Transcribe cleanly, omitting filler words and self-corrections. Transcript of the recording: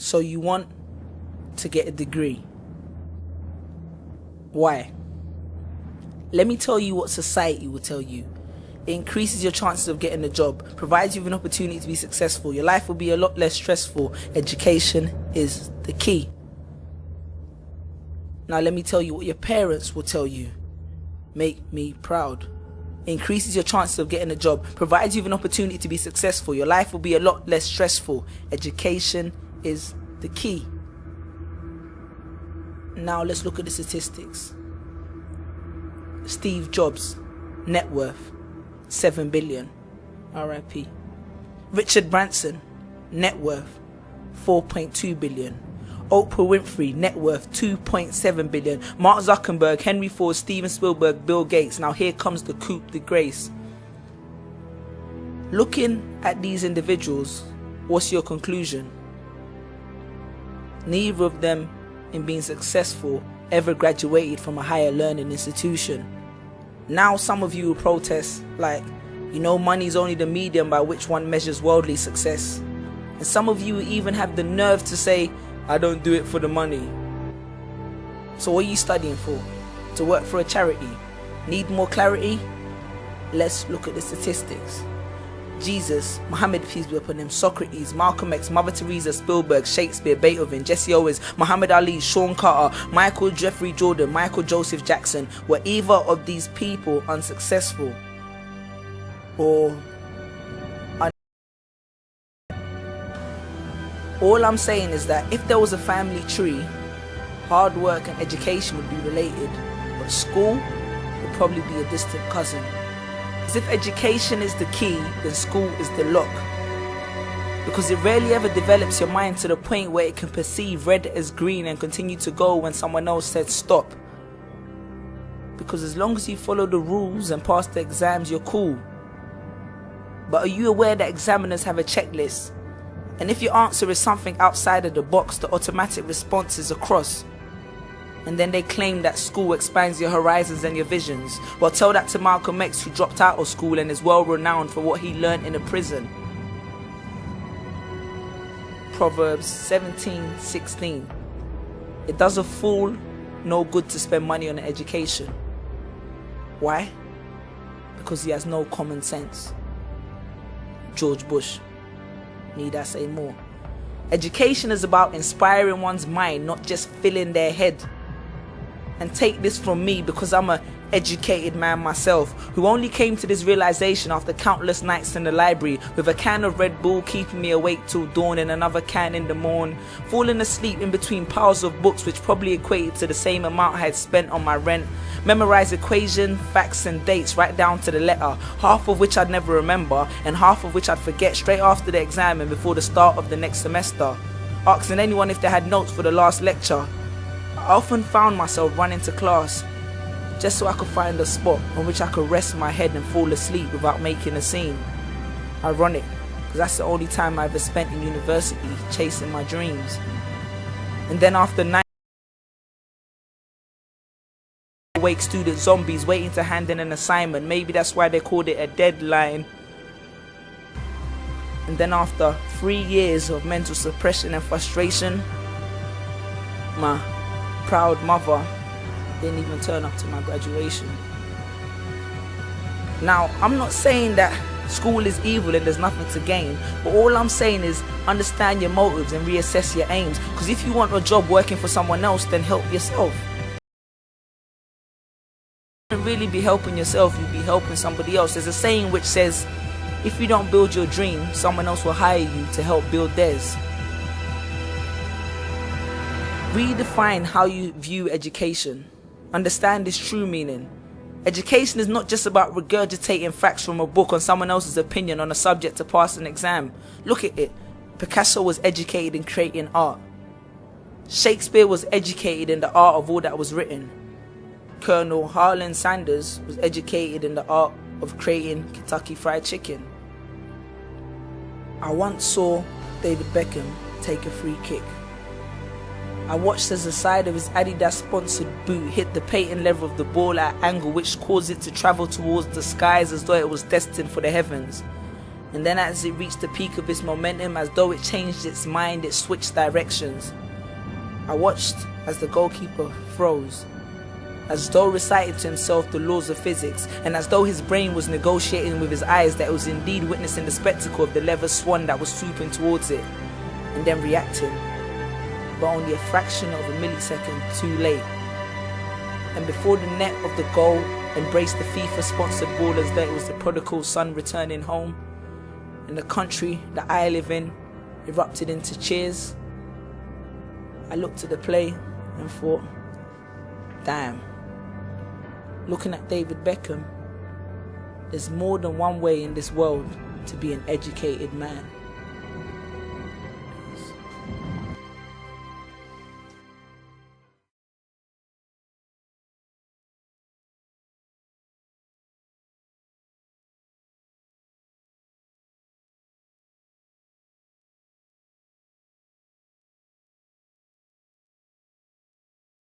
So you want to get a degree. Why? Let me tell you what society will tell you. It increases your chances of getting a job, provides you with an opportunity to be successful. Your life will be a lot less stressful. Education is the key. Now let me tell you what your parents will tell you. Make me proud. It increases your chances of getting a job, provides you with an opportunity to be successful. Your life will be a lot less stressful. Education is the key. Now let's look at the statistics. Steve Jobs, net worth, 7 billion, RIP. Richard Branson, net worth, 4.2 billion. Oprah Winfrey, net worth, 2.7 billion. Mark Zuckerberg, Henry Ford, Steven Spielberg, Bill Gates. Now here comes the coup de grace. Looking at these individuals, what's your conclusion? Neither of them, in being successful, ever graduated from a higher learning institution. Now some of you will protest like, money is only the medium by which one measures worldly success. And some of you even have the nerve to say, I don't do it for the money. So what are you studying for? To work for a charity? Need more clarity? Let's look at the statistics. Jesus, Muhammad, peace be upon him, Socrates, Malcolm X, Mother Teresa, Spielberg, Shakespeare, Beethoven, Jesse Owens, Muhammad Ali, Sean Carter, Michael Jeffrey Jordan, Michael Joseph Jackson. Were either of these people unsuccessful or all I'm saying is that if there was a family tree, hard work and education would be related, but school would probably be a distant cousin. Because if education is the key, then school is the lock. Because it rarely ever develops your mind to the point where it can perceive red as green and continue to go when someone else said stop. Because as long as you follow the rules and pass the exams, you're cool. But are you aware that examiners have a checklist? And if your answer is something outside of the box, the automatic response is a cross. And then they claim that school expands your horizons and your visions. Well, tell that to Malcolm X, who dropped out of school and is well renowned for what he learned in a prison. Proverbs 17:16. It does a fool no good to spend money on an education. Why? Because he has no common sense. George Bush. Need I say more? Education is about inspiring one's mind, not just filling their head. And take this from me, because I'm an educated man myself, who only came to this realization after countless nights in the library, with a can of Red Bull keeping me awake till dawn and another can in the morn, falling asleep in between piles of books which probably equated to the same amount I had spent on my rent, memorize equation, facts and dates right down to the letter, half of which I'd never remember and half of which I'd forget straight after the exam and before the start of the next semester, asking anyone if they had notes for the last lecture. I often found myself running to class just so I could find a spot on which I could rest my head and fall asleep without making a scene. Ironic, because that's the only time I ever spent in university chasing my dreams. And then after 9 awake student zombies waiting to hand in an assignment, maybe that's why they called it a deadline. And then after 3 years of mental suppression and frustration, my proud mother didn't even turn up to my graduation. Now, I'm not saying that school is evil and there's nothing to gain, but all I'm saying is understand your motives and reassess your aims, because if you want a job working for someone else, then help yourself. You wouldn't really be helping yourself, you'd be helping somebody else. There's a saying which says, if you don't build your dream, someone else will hire you to help build theirs. Redefine how you view education. Understand its true meaning. Education is not just about regurgitating facts from a book on someone else's opinion on a subject to pass an exam. Look at it. Picasso was educated in creating art. Shakespeare was educated in the art of all that was written. Colonel Harlan Sanders was educated in the art of creating Kentucky Fried Chicken. I once saw David Beckham take a free kick. I watched as the side of his Adidas sponsored boot hit the patent level of the ball at an angle which caused it to travel towards the skies as though it was destined for the heavens. And then as it reached the peak of its momentum, as though it changed its mind, it switched directions. I watched as the goalkeeper froze, as though recited to himself the laws of physics, and as though his brain was negotiating with his eyes that it was indeed witnessing the spectacle of the leather swan that was swooping towards it, and then reacting, but only a fraction of a millisecond too late. And before the net of the goal embraced the FIFA-sponsored ball as though it was the prodigal son returning home, and the country that I live in erupted into cheers, I looked at the play and thought, damn, looking at David Beckham, there's more than one way in this world to be an educated man.